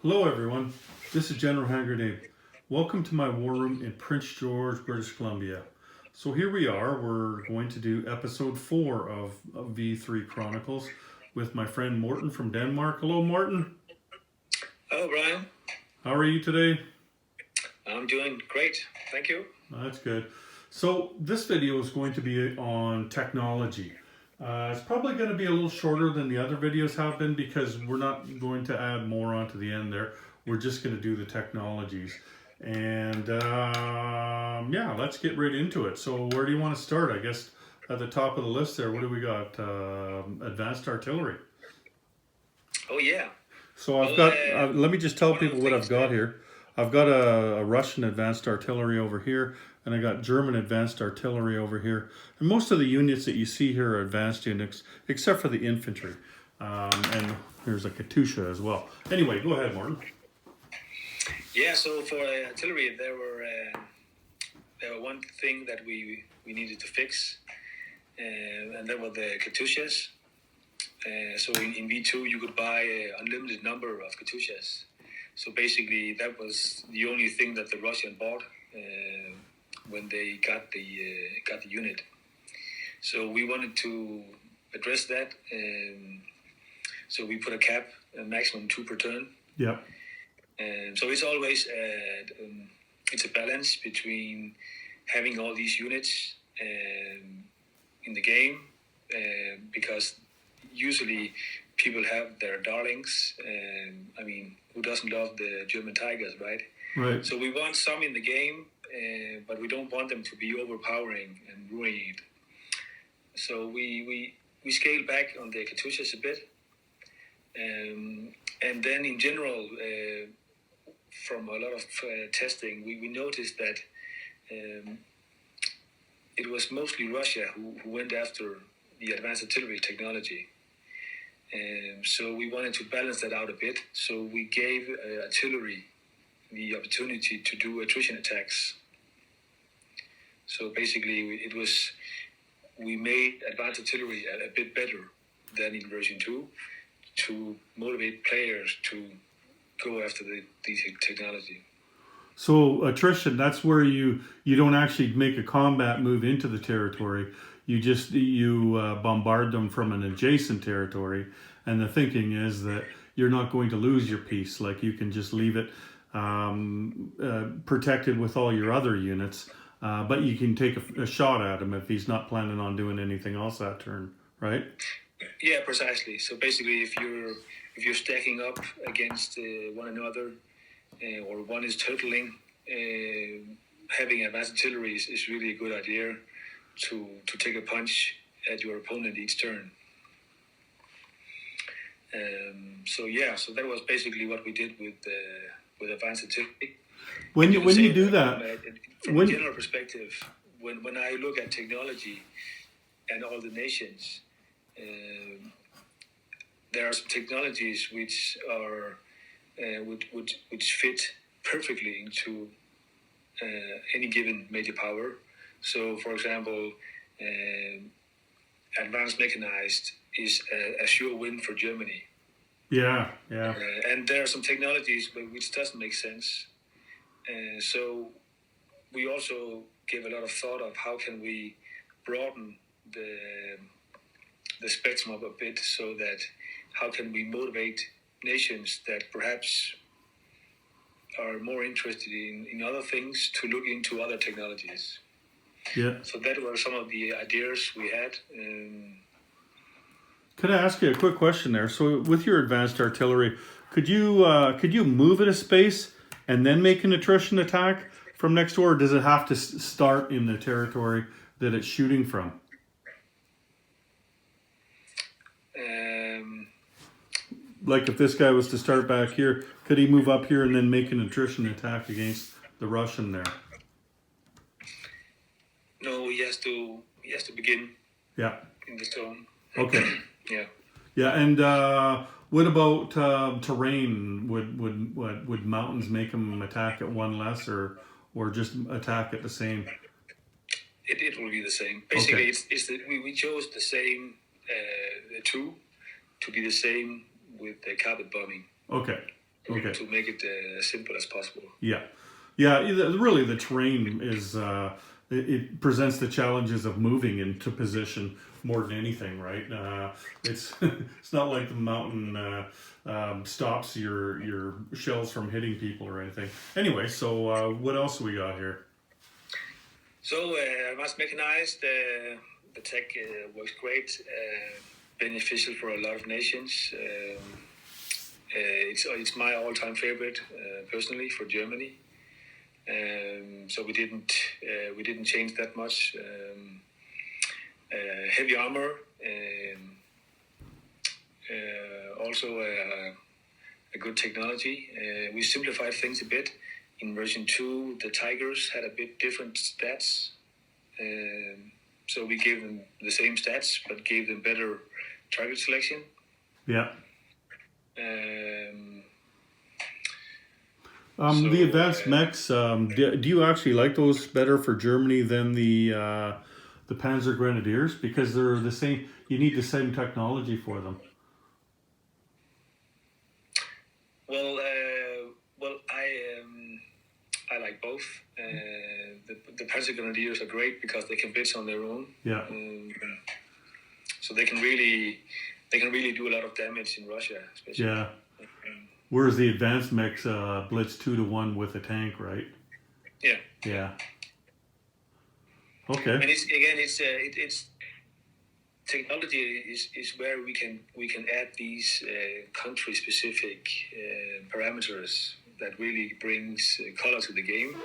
Hello everyone, this is General Hagerty. Welcome to my war room in Prince George, British Columbia. So here we are, we're going to do episode 4 of V-3 Chronicles with my friend Morten from Denmark. Hello Morten. Hello Brian. How are you today? I'm doing great, thank you. That's good. So this video is going to be on technology. It's probably going to be a little shorter than the other videos have been because we're not going to add more onto the end there. We're just going to do the technologies. And yeah, let's get right into it. So where do you want to start? I guess at the top of the list there, what do we got? Advanced artillery. Oh yeah. So I've got, let me just tell people what I've got here. I've got a Russian advanced artillery over here, and I got German advanced artillery over here. And most of the units that you see here are advanced units, except for the infantry. And there's a Katusha as well. Anyway, go ahead, Morten. Yeah, so for artillery, there were one thing that we needed to fix, and that were the Katushas. So in V2, you could buy an unlimited number of Katushas. So basically, that was the only thing that the Russian bought when they got the unit. So we wanted to address that. So we put a cap, a maximum 2 per turn. Yeah. So it's always it's a balance between having all these units in the game because usually people have their darlings. I mean, who doesn't love the German Tigers, right? Right. So we want some in the game, but we don't want them to be overpowering and ruining it. So we scale back on the Katyushas a bit. And then in general, from a lot of testing, we noticed that it was mostly Russia who went after the advanced artillery technology. So we wanted to balance that out a bit. So we gave artillery the opportunity to do attrition attacks. So basically, we made advanced artillery a bit better than in version 2 to motivate players to go after the technology. So attrition, that's where you don't actually make a combat move into the territory. You bombard them from an adjacent territory, and the thinking is that you're not going to lose your piece. Like you can just leave it protected with all your other units, but you can take a shot at him if he's not planning on doing anything else that turn, right? Yeah, precisely. So basically, if you're stacking up against one another, or one is turtling, having advanced artillery is really a good idea to take a punch at your opponent each turn. So that was basically what we did with advanced artillery. When you do that, from a general perspective, when I look at technology and all the nations, there are some technologies which are which fit perfectly into any given major power. So, for example, advanced mechanized is a sure win for Germany. Yeah. And there are some technologies which doesn't make sense. So we also gave a lot of thought of how can we broaden the spectrum up a bit, so that how can we motivate nations that perhaps are more interested in other things to look into other technologies. Yeah. So that were some of the ideas we had. Could I ask you a quick question there? So with your advanced artillery, could you move at a space and then make an attrition attack from next door, or does it have to start in the territory that it's shooting from? Like if this guy was to start back here, could he move up here and then make an attrition attack against the Russian there? No, he has to begin. Yeah. In the zone. Okay. Yeah. Yeah, and what about terrain? Would mountains make him attack at one less, or just attack at the same? It will be the same. Basically, okay. We chose the same the two to be the same with the carpet bombing. Okay. Okay. to make it as simple as possible. Yeah. Yeah, really the terrain is, it presents the challenges of moving into position more than anything, right? It's it's not like the mountain stops your shells from hitting people or anything. Anyway, so what else we got here? So was mechanized. The tech works great, beneficial for a lot of nations. It's my all-time favorite, personally, for Germany. So we didn't change that much. Heavy armor, also a good technology. We simplified things a bit. In version 2, the Tigers had a bit different stats. So we gave them the same stats, but gave them better target selection. Yeah. So, the advanced mechs, do you actually like those better for Germany than the Panzer Grenadiers? Because they're the same, you need the same technology for them. Well, I like both. The Panzer Grenadiers are great because they can blitz on their own. Yeah. So they can really do a lot of damage in Russia, especially. Yeah. Whereas the advanced mechs blitz 2-to-1 with a tank, right? Yeah. Yeah. Okay. And it's technology is where we can add these country specific parameters that really brings color to the game.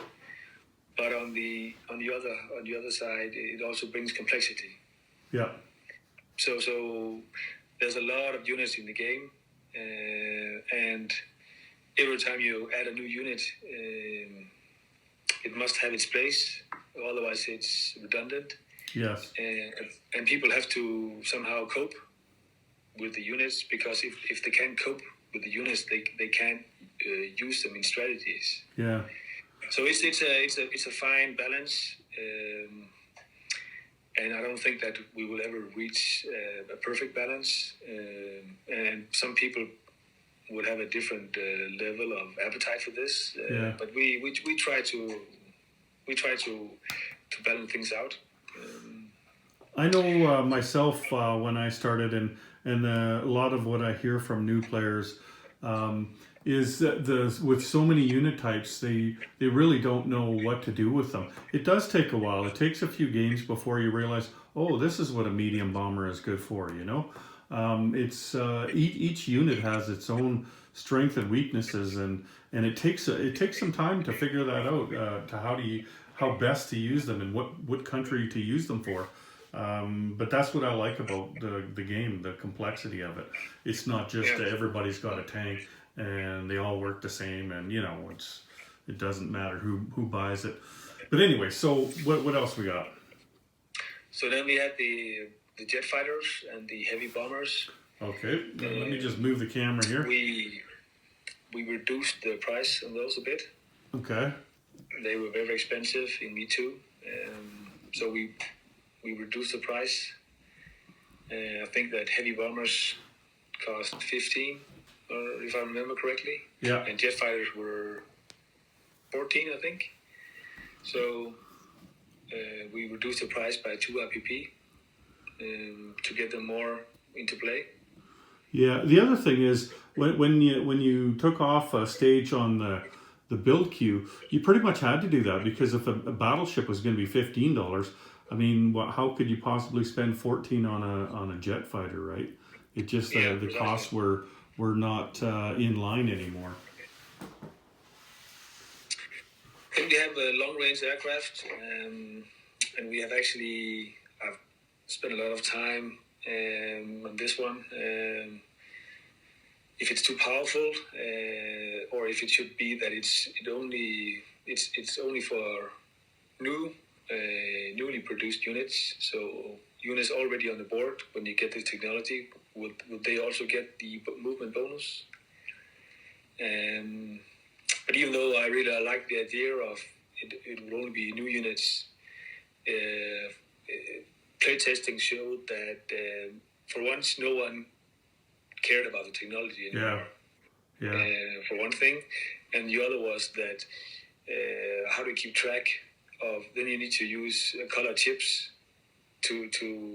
But on the other side, it also brings complexity. Yeah. So there's a lot of units in the game, and every time you add a new unit, it must have its place. Otherwise, it's redundant. Yes. And people have to somehow cope with the units, because if they can't cope with the units, they can't use them in strategies. Yeah. So it's a fine balance, and I don't think that we will ever reach a perfect balance. And some people would have a different level of appetite for this. Yeah. But we try to balance things out. I know myself when I started, and a lot of what I hear from new players is that with so many unit types, they really don't know what to do with them. It does take a while. It takes a few games before you realize, oh, this is what a medium bomber is good for. You know, it's each unit has its own strength and weaknesses, and it takes some time to figure that out. To how best to use them and what country to use them for. But that's what I like about the game, the complexity of it. It's not just everybody's got a tank and they all work the same, and you know it doesn't matter who buys it. But anyway, so what else we got? So then we had the jet fighters and the heavy bombers. Okay, let me just move the camera here. We reduced the price on those a bit. Okay. They were very expensive in V2, so we reduced the price. I think that heavy bombers cost 15, or if I remember correctly. Yeah. And jet fighters were 14, I think. So we reduced the price by 2 RPP to get them more into play. Yeah. The other thing is when you took off a stage on the build queue, you pretty much had to do that, because if a battleship was going to be $15, I mean, how could you possibly spend 14 on a jet fighter, right? It just the costs were not in line anymore. Then we have a long-range aircraft, and we have actually I've spent a lot of time on this one. If it's too powerful, or if it should be that it's only for newly produced units. So units already on the board, when you get the technology, would they also get the movement bonus? But even though I really like the idea of it would only be new units, playtesting showed that for once no one cared about the technology anymore. Yeah. For one thing, and the other was that how to keep track of. Then you need to use color chips to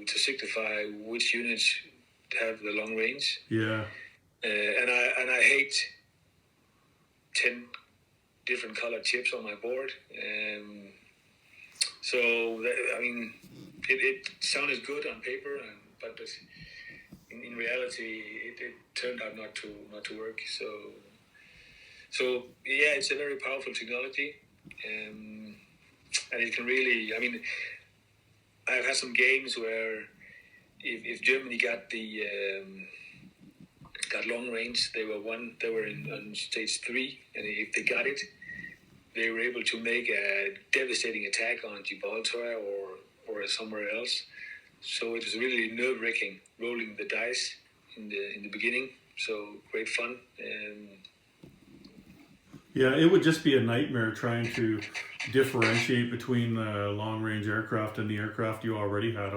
signify which units have the long range. Yeah. And I hate 10 different color chips on my board. So I mean, it sounded good on paper, but in reality, it turned out not to work. So yeah, it's a very powerful technology, and it can really. I mean, I've had some games where if Germany got got long range, they were on stage 3, and if they got it, they were able to make a devastating attack on Gibraltar or somewhere else. So it was really nerve-wracking rolling the dice in the beginning. So great fun. Yeah, it would just be a nightmare trying to differentiate between the long-range aircraft and the aircraft you already had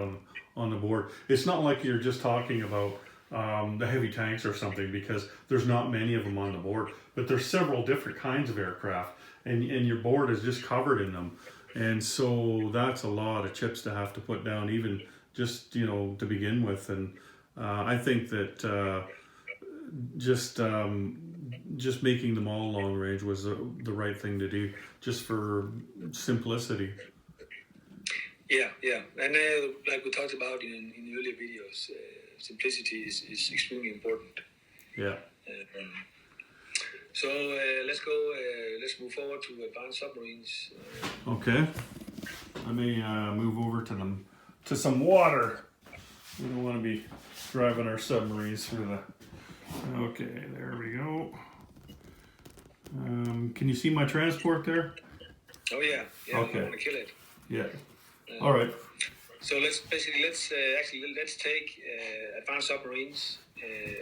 on the board. It's not like you're just talking about the heavy tanks or something, because there's not many of them on the board. But there's several different kinds of aircraft, and your board is just covered in them. And so that's a lot of chips to have to put down, even just, to begin with. And I think that just making them all long range was the right thing to do, just for simplicity. Yeah, and like we talked about in earlier videos, simplicity is extremely important. Yeah. So let's go. Let's move forward to advanced submarines. Okay. Let me move over to some water. We don't want to be driving our submarines through the. Okay, there we go. Can you see my transport there? Oh yeah. Okay. I want to kill it. Yeah. All right. So let's take advanced submarines,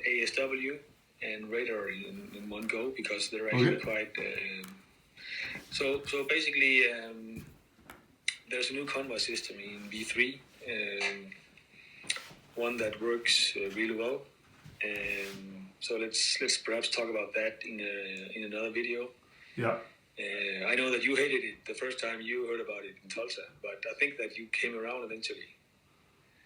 ASW, and radar in one go, because they're actually quite. So basically, there's a new convoy system in V-3, one that works really well. So let's perhaps talk about that in another video. Yeah. I know that you hated it the first time you heard about it in Tulsa, but I think that you came around eventually.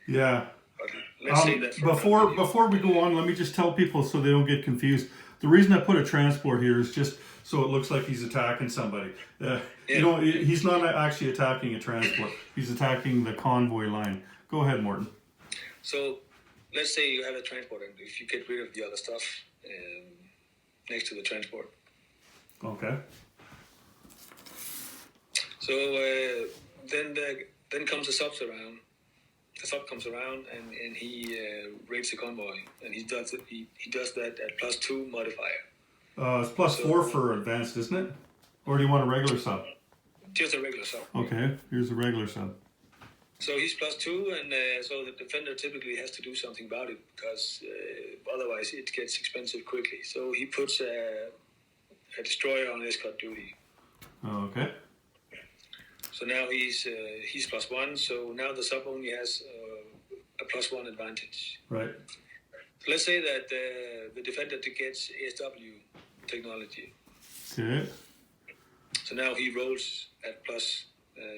Yeah. But let's say that before we go on, let me just tell people so they don't get confused. The reason I put a transport here is just so it looks like he's attacking somebody. He's not actually attacking a transport. He's attacking the convoy line. Go ahead, Morten. So let's say you have a transport, and if you get rid of the other stuff next to the transport. Okay. So then comes the subs around. The sub comes around and he raids the convoy, and he does that at +2 modifier. It's +4 for advanced, isn't it? Or do you want a regular sub? Just a regular sub. Okay, here's a regular sub. So he's +2, and so the defender typically has to do something about it, because otherwise it gets expensive quickly. So he puts a destroyer on escort duty. Okay. So now he's +1. So now the sub only has a +1 advantage. Right. So let's say that the defender gets ASW technology. Okay. So now he rolls at plus.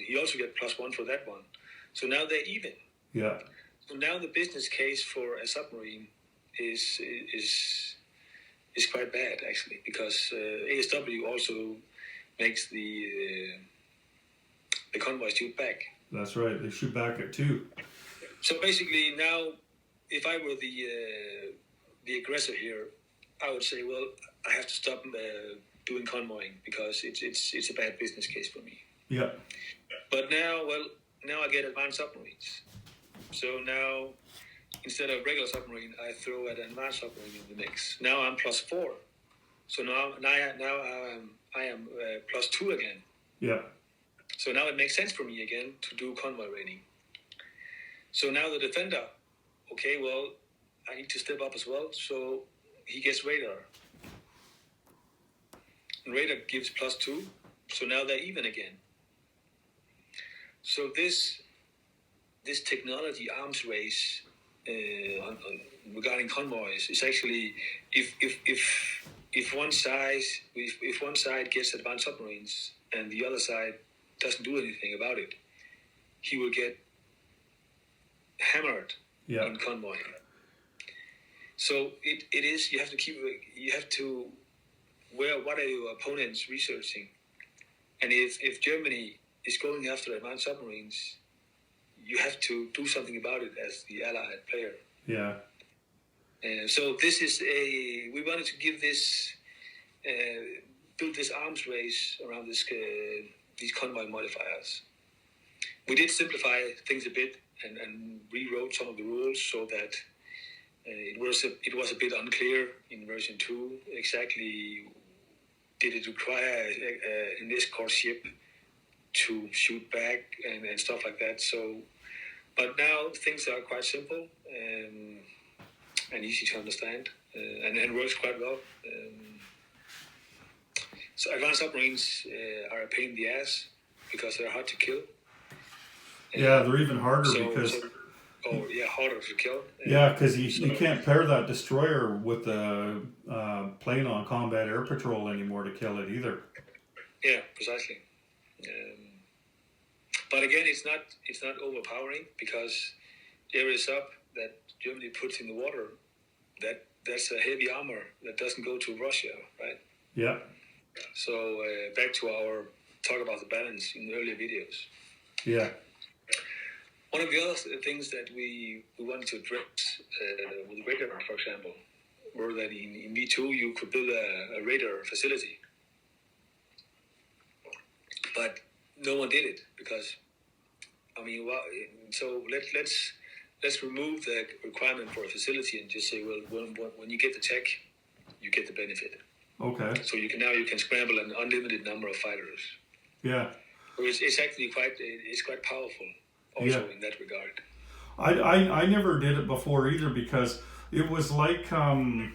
He also gets +1 for that one. So now they're even. Yeah. So now the business case for a submarine is quite bad, actually, because ASW also makes the convoys shoot back. That's right. They shoot back at 2. So basically, now, if I were the aggressor here, I would say, well, I have to stop doing convoying, because it's a bad business case for me. Yeah. But now I get advanced submarines. So now, instead of regular submarine, I throw an advanced submarine in the mix. Now I'm +4. So now I am +2 again. Yeah. So now it makes sense for me again to do convoy raiding. So now the defender, okay, well, I need to step up as well. So he gets radar. And radar gives +2. So now they're even again. So this technology arms race regarding convoys is actually, if if one side gets advanced submarines and the other side doesn't do anything about it, he will get hammered in convoy. So it is, you have to what are your opponents researching? And if Germany is going after advanced submarines, you have to do something about it as the allied player. Yeah. So this is we wanted to give this, build this arms race around these convoy modifiers. We did simplify things a bit and rewrote some of the rules so that it was a bit unclear in version 2 exactly. Did it require an escort ship to shoot back and stuff like that? So, but now things are quite simple and easy to understand and works quite well. So advanced submarines are a pain in the ass because they're hard to kill. Yeah, they're even harder because... harder to kill. Yeah, because you can't pair that destroyer with the plane on combat air patrol anymore to kill it either. Yeah, precisely. But again, it's not overpowering because areas up that Germany puts in the water, that's a heavy armor that doesn't go to Russia, right? Yeah. So back to our talk about the balance in the earlier videos. Yeah. One of the other things that we wanted to address with radar, for example, were that in V2 you could build a radar facility. But no one did it because, so let's remove the requirement for a facility and just say, well, when you get the tech, you get the benefit. Okay. So you can scramble an unlimited number of fighters. Yeah. It's actually quite powerful also in that regard. I never did it before either because it was like the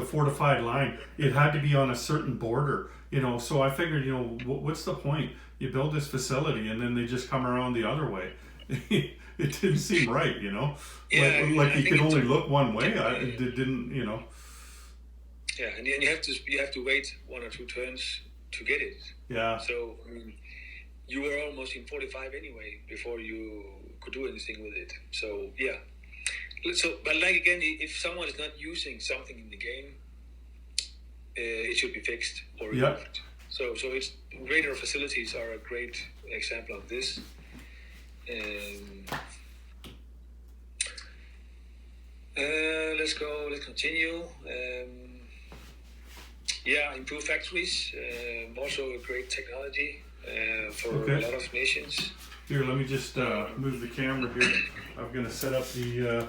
fortified line. It had to be on a certain border, so I figured, what's the point? You build this facility and then they just come around the other way. It didn't seem right, Yeah, like you could only look one way. It didn't, Yeah, and you have to wait 1 or 2 turns to get it. Yeah. So you were almost in 45 anyway before you could do anything with it. So yeah. So, but like again, if someone is not using something in the game, it should be fixed or removed. So it's radar facilities are a great example of this. Let's continue. Improve factories. Also a great technology for a lot of nations. Here, let me just move the camera here. I'm going to set up the...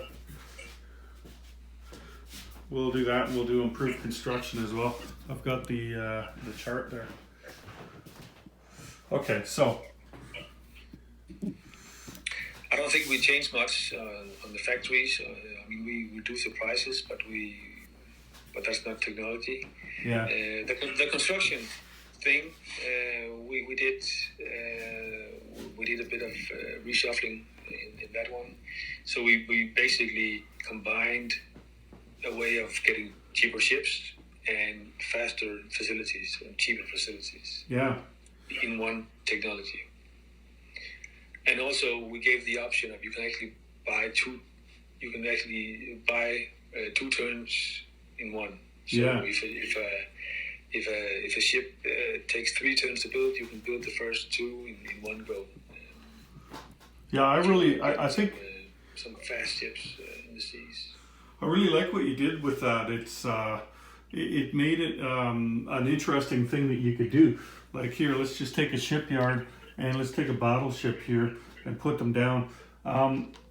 we'll do that and we'll do improved construction as well. I've got the chart there. Okay, so... I don't think we changed much on the factories. We reduced the prices, but that's not technology. Yeah. The construction thing, we did a bit of reshuffling in that one. So we basically combined a way of getting cheaper ships and faster facilities and cheaper facilities. Yeah. In one technology. And also we gave the option of you can actually buy 2 turns in one. So if a ship takes 3 turns to build, you can build the first 2 in one go. Yeah, I think some fast ships in the seas. I really like what you did with that. It's it made it an interesting thing that you could do. Like here, let's just take a shipyard and let's take a battleship here and put them down.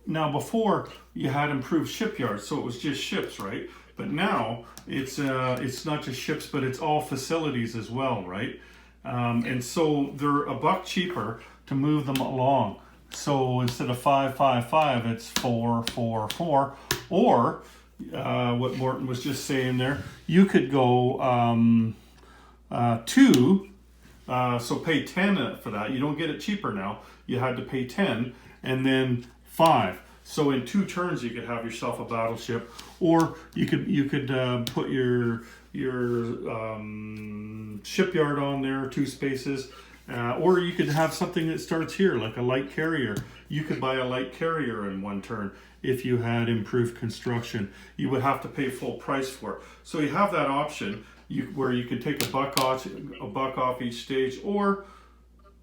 Now before you had improved shipyards, so it was just ships, right? But now it's not just ships, but it's all facilities as well, right? And so they're $1 cheaper to move them along. So instead of 5, 5, 5, it's 4, 4, 4. Or what Morton was just saying there, you could go 2. So pay 10 for that. You don't get it cheaper now. You had to pay 10 and then 5. So in 2 turns, you could have yourself a battleship, or you could put your shipyard on there, 2 spaces, or you could have something that starts here, like a light carrier. You could buy a light carrier in 1 turn if you had improved construction. You would have to pay full price for it. So you have that option where you can take a buck off each stage, or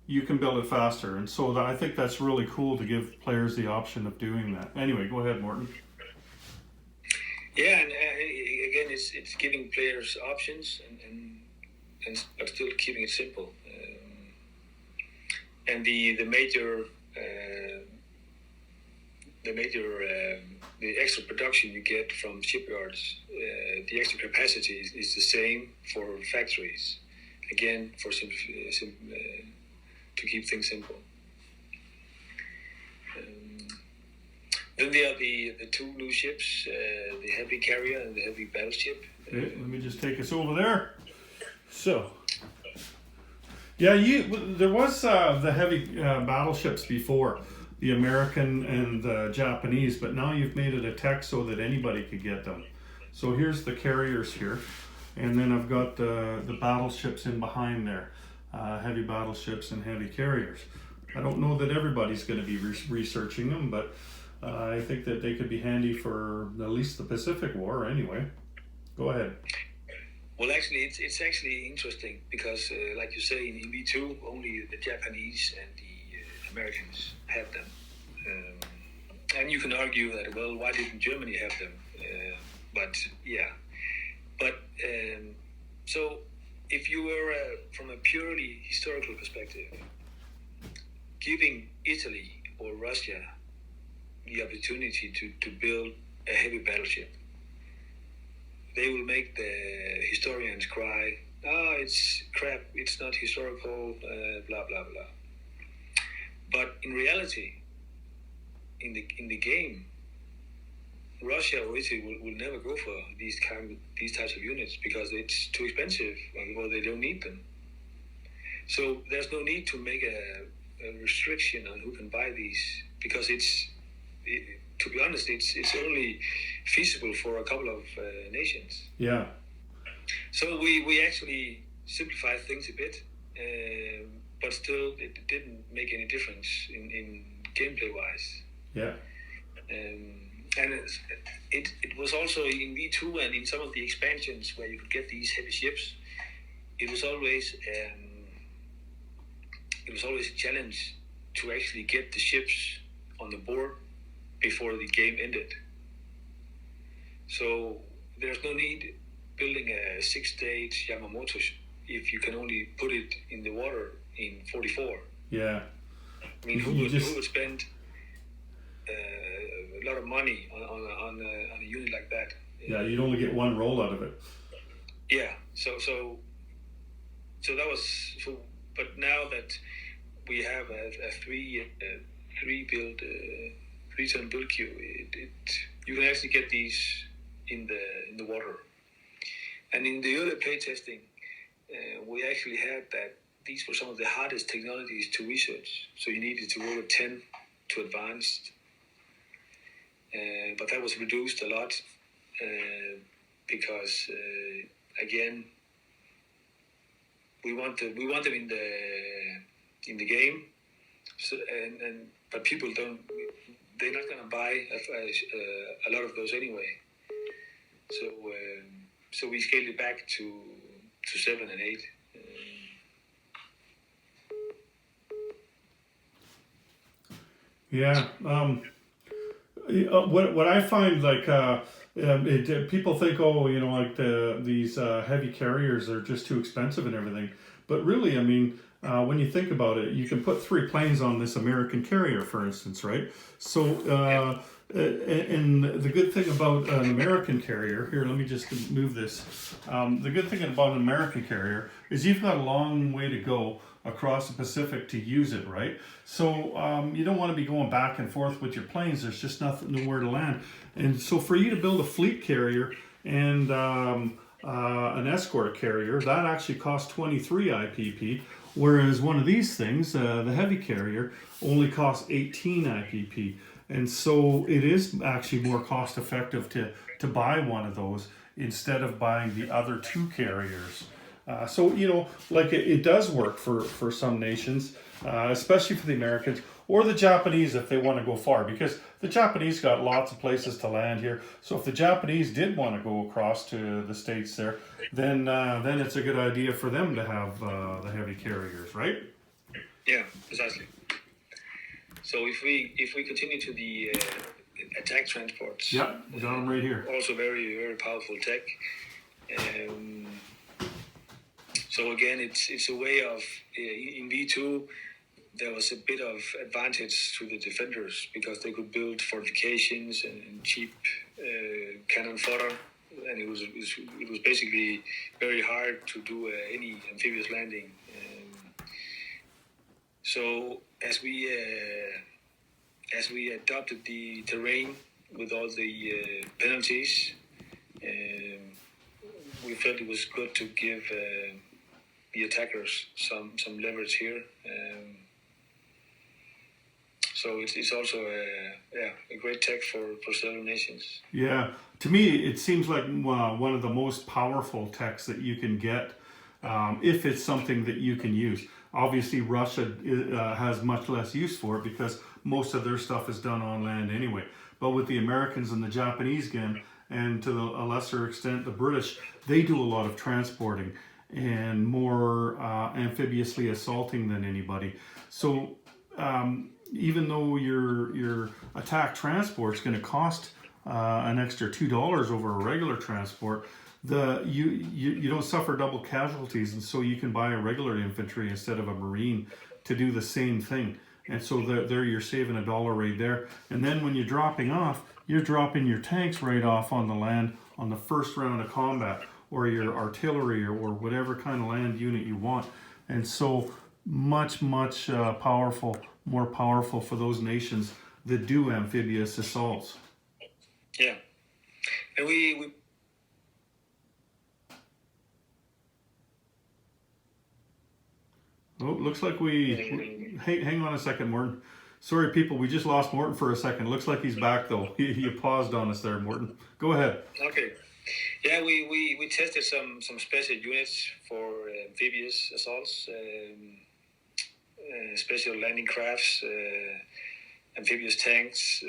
you can build it faster. And so I think that's really cool to give players the option of doing that. Anyway, go ahead, Morten. Yeah, and again, it's giving players options but still keeping it simple. And the extra production you get from shipyards, the extra capacity is the same for factories. Again, to keep things simple. Then there are the 2 new ships, the heavy carrier and the heavy battleship. Okay, let me just take us over there. So, yeah, there was the heavy battleships before, the American and the Japanese, but now you've made it a tech so that anybody could get them. So here's the carriers here, and then I've got the battleships in behind there, heavy battleships and heavy carriers. I don't know that everybody's going to be researching them, but I think that they could be handy for at least the Pacific War anyway. Go ahead. Well, actually, it's actually interesting because, like you say, in V2, only the Japanese and the Americans have them. And you can argue that, well, why didn't Germany have them? So if you were, from a purely historical perspective, giving Italy or Russia the opportunity to build a heavy battleship, they will make the historians cry, it's crap, it's not historical, blah, blah, blah. But in reality, in the game, Russia or Italy will never go for these types of units because it's too expensive, or they don't need them. So there's no need to make a restriction on who can buy these, because to be honest, it's only feasible for a couple of nations. Yeah. So we actually simplified things a bit, but still it didn't make any difference in gameplay wise. Yeah. And it was also in V2 and in some of the expansions where you could get these heavy ships. It was always a challenge to actually get the ships on the board before the game ended. So there's no need building a 6-stage Yamamoto if you can only put it in the water in 44. Yeah. I mean, who would spend a lot of money on a unit like that? Yeah, you'd only get 1 roll out of it. Yeah. So that was so. But now that we have a 3-turn build queue, you can actually get these in the water. And in the early playtesting, we actually had that these were some of the hardest technologies to research. So you needed to roll a 10 to advanced. But that was reduced a lot because, again, we want them in the game. So but people they're not going to buy a lot of those anyway. So we scaled it back to 7 and 8. Yeah. What I find, like, people think, these heavy carriers are just too expensive and everything. But really, I mean, when you think about it, you can put 3 planes on this American carrier, for instance, right? So, and the good thing about an American carrier, here, let me just move this. The good thing about an American carrier is you've got a long way to go across the Pacific to use it, right? So you don't want to be going back and forth with your planes. There's just nowhere to land. And so for you to build a fleet carrier and an escort carrier, that actually costs 23 IPP, whereas one of these things, the heavy carrier, only costs 18 IPP. And so it is actually more cost effective to buy one of those instead of buying the other two carriers. So, like it does work for some nations, especially for the Americans or the Japanese if they want to go far, because the Japanese got lots of places to land here. So if the Japanese did want to go across to the States there, then it's a good idea for them to have the heavy carriers, right? Yeah, precisely. So if we continue to the attack transports, Yeah, we got them right here. also very very powerful tech. Um, so again, it's a way of in V2 there was a bit of advantage to the defenders because they could build fortifications and cheap cannon fodder, and it was basically very hard to do any amphibious landing. So as we adopted the terrain with all the penalties, we felt it was good to give the attackers some leverage here. So it's also a great tech for several nations. Yeah, to me, it seems like one of the most powerful techs that you can get if it's something that you can use. Obviously, Russia has much less use for it because most of their stuff is done on land anyway. But with the Americans and the Japanese again, and to a lesser extent the British, they do a lot of transporting and more amphibiously assaulting than anybody. So even though your attack transport is going to cost an extra $2 over a regular transport, you don't suffer double casualties, and so you can buy a regular infantry instead of a Marine to do the same thing. And so there you're saving $1 right there. And then when you're dropping off, you're dropping your tanks right off on the land on the first round of combat, or your artillery, or whatever kind of land unit you want. And so much powerful, more powerful for those nations that do amphibious assaults. Yeah, and we Oh, looks like hey, hang on a second, Morton. Sorry, people, we just lost Morton for a second. Looks like he's back though. He paused on us there, Morton. Go ahead. Okay. Yeah, we tested some special units for amphibious assaults, special landing crafts, amphibious tanks.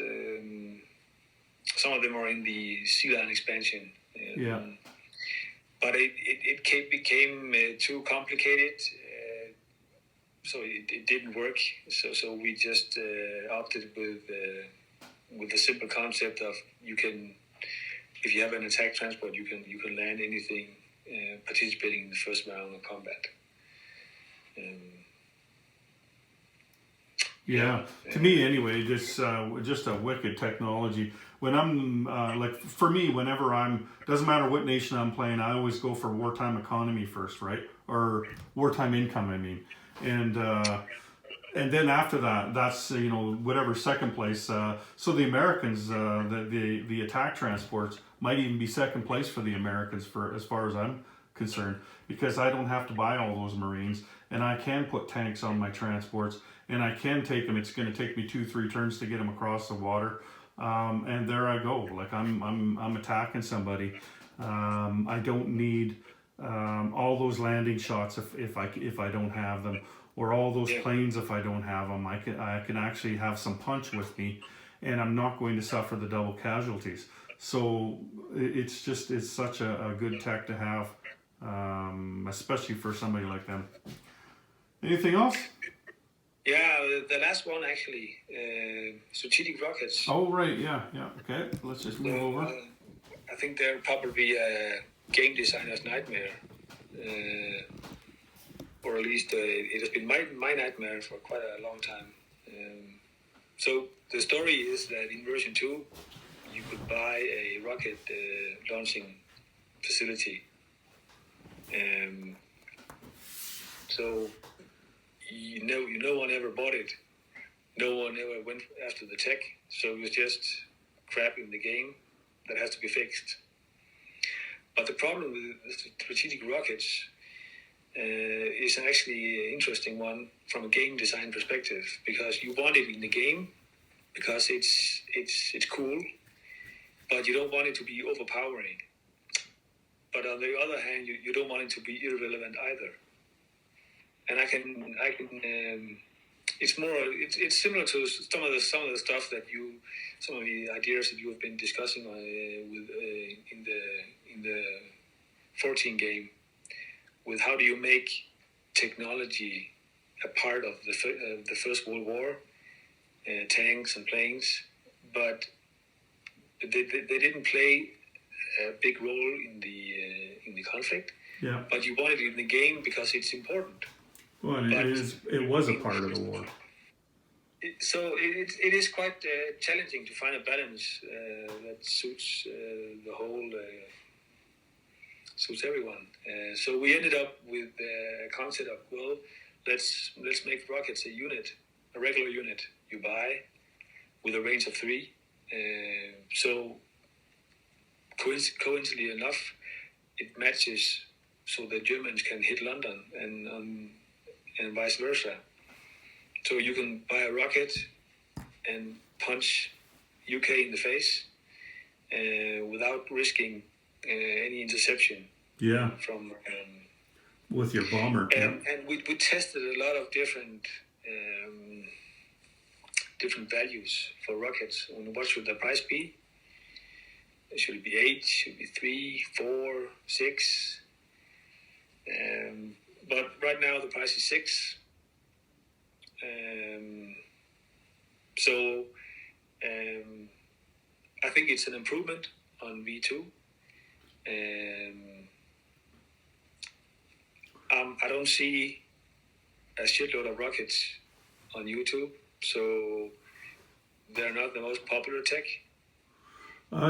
Some of them are in the Sea Lion expansion. Yeah. But it became too complicated. So it didn't work. So we just opted with the simple concept of if you have an attack transport, you can land anything participating in the first round of combat. Yeah, to me anyway, just a wicked technology. When I'm for me, whenever doesn't matter what nation I'm playing, I always go for wartime economy first, right? Or wartime income, I mean. And then after that, that's whatever second place. So the Americans, the attack transports might even be second place for the Americans for as far as I'm concerned, because I don't have to buy all those Marines, and I can put tanks on my transports, and I can take them. It's going to take me 2-3 turns to get them across the water, and there I go. Like I'm attacking somebody. I don't need all those landing shots if I don't have them, or all those planes if I don't have them. I can actually have some punch with me, and I'm not going to suffer the double casualties. So it's such a good tech to have, especially for somebody like them. Anything else? Yeah, the last one actually, strategic rockets. Oh right, yeah. Okay, let's just move over. I think they're probably a game designer's nightmare, or at least it has been my nightmare for quite a long time. So the story is that in version 2, you could buy a rocket launching facility. So no one ever bought it. No one ever went after the tech. So it was just crap in the game that has to be fixed. But the problem with strategic rockets is actually an interesting one from a game design perspective, because you want it in the game, because it's cool, but you don't want it to be overpowering. But on the other hand, you don't want it to be irrelevant either. And I can it's similar to some of the stuff that some of the ideas that you have been discussing in the 14 game, with how do you make technology a part of the First World War, tanks and planes, but they didn't play a big role in the conflict. Yeah. But you want it in the game because it's important. Well, it was a part of the war. So it is quite challenging to find a balance that suits the whole, suits everyone. So we ended up with a concept of, well, let's make rockets a regular unit you buy with a range of 3. So coincidentally enough, it matches so the Germans can hit London and vice versa. So you can buy a rocket and punch UK in the face without risking any interception. Yeah. From with your bomber. And we tested a lot of different values for rockets. And what should the price be? Should it be 8? Should it be 3, 4, 6? But right now the price is 6. So I think it's an improvement on V2. I don't see a shitload of rockets on YouTube, so they're not the most popular tech.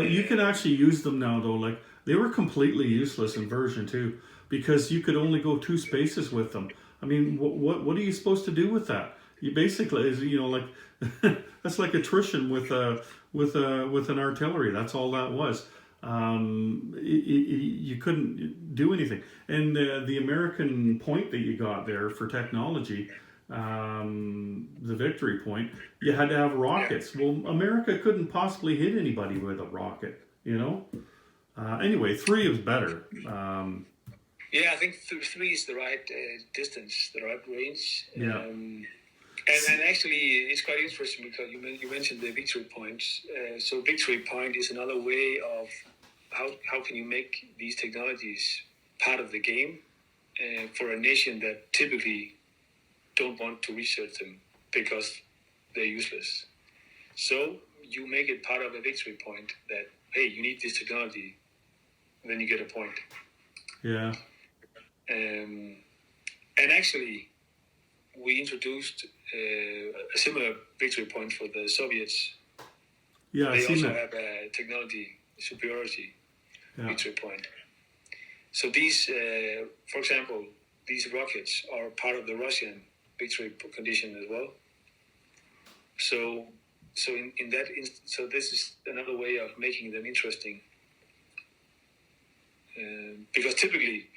You can actually use them now, though. Like, they were completely useless in version 2 because you could only go 2 spaces with them. I mean, what are you supposed to do with that? You basically, like that's like attrition with an artillery. That's all that was. You couldn't do anything. And the American point that you got there for technology, the victory point, you had to have rockets. Well, America couldn't possibly hit anybody with a rocket, Anyway, 3 is better. Yeah, I think 3 is the right distance, the right range. Yeah. And actually, it's quite interesting because you mentioned the victory points. So victory point is another way of how can you make these technologies part of the game for a nation that typically don't want to research them because they're useless. So you make it part of a victory point that, hey, you need this technology, then you get a point. Yeah. And actually, we introduced a similar victory point for the Soviets. Yeah, they also have a technology superiority victory point. So these, for example, these rockets are part of the Russian victory condition as well. So in that, so this is another way of making them interesting. Because typically,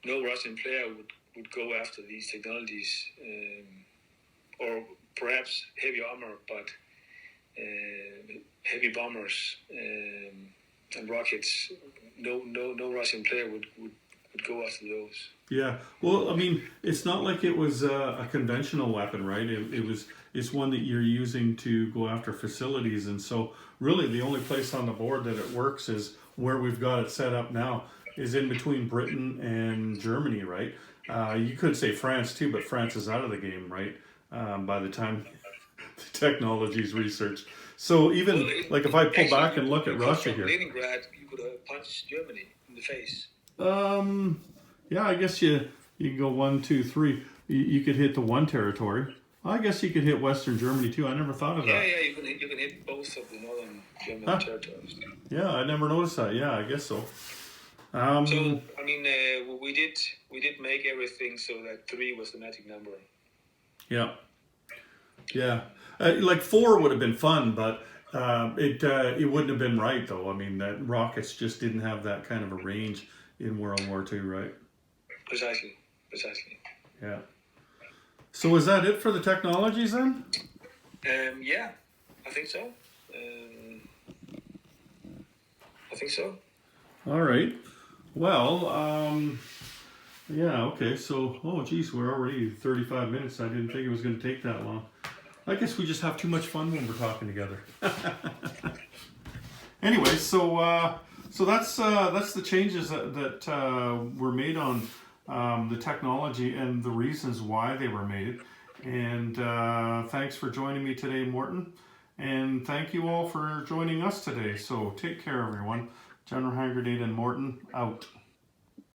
no Russian player would go after these technologies, or perhaps heavy armor, but heavy bombers and rockets. No Russian player would go after those. Yeah, well, I mean, it's not like it was a conventional weapon, right? It's one that you're using to go after facilities, and so really the only place on the board that it works is where we've got it set up now, is in between Britain and Germany, right? You could say France too, but France is out of the game, right? By the time the technology is researched. So even if I pull back and look at Russia here, Leningrad, you could punch Germany in the face. Yeah, I guess you can go 1, 2, 3. You could hit the one territory. I guess you could hit Western Germany too. I never thought of that. Yeah, you can hit both of the northern German territories. Yeah, I never noticed that. Yeah, I guess so. So I mean, we did make everything so that 3 was the magic number. Yeah. Like 4 would have been fun, but it wouldn't have been right though. I mean, that rockets just didn't have that kind of a range in World War II, right? Precisely. Yeah. So is that it for the technologies then? Yeah. I think so. I think so. All right. Well, yeah, okay. So, oh, geez, we're already 35 minutes. I didn't think it was going to take that long. I guess we just have too much fun when we're talking together. Anyway, so that's the changes that were made on the technology and the reasons why they were made. And thanks for joining me today, Morton. And thank you all for joining us today. So take care, everyone. General Haggerty and Morton out.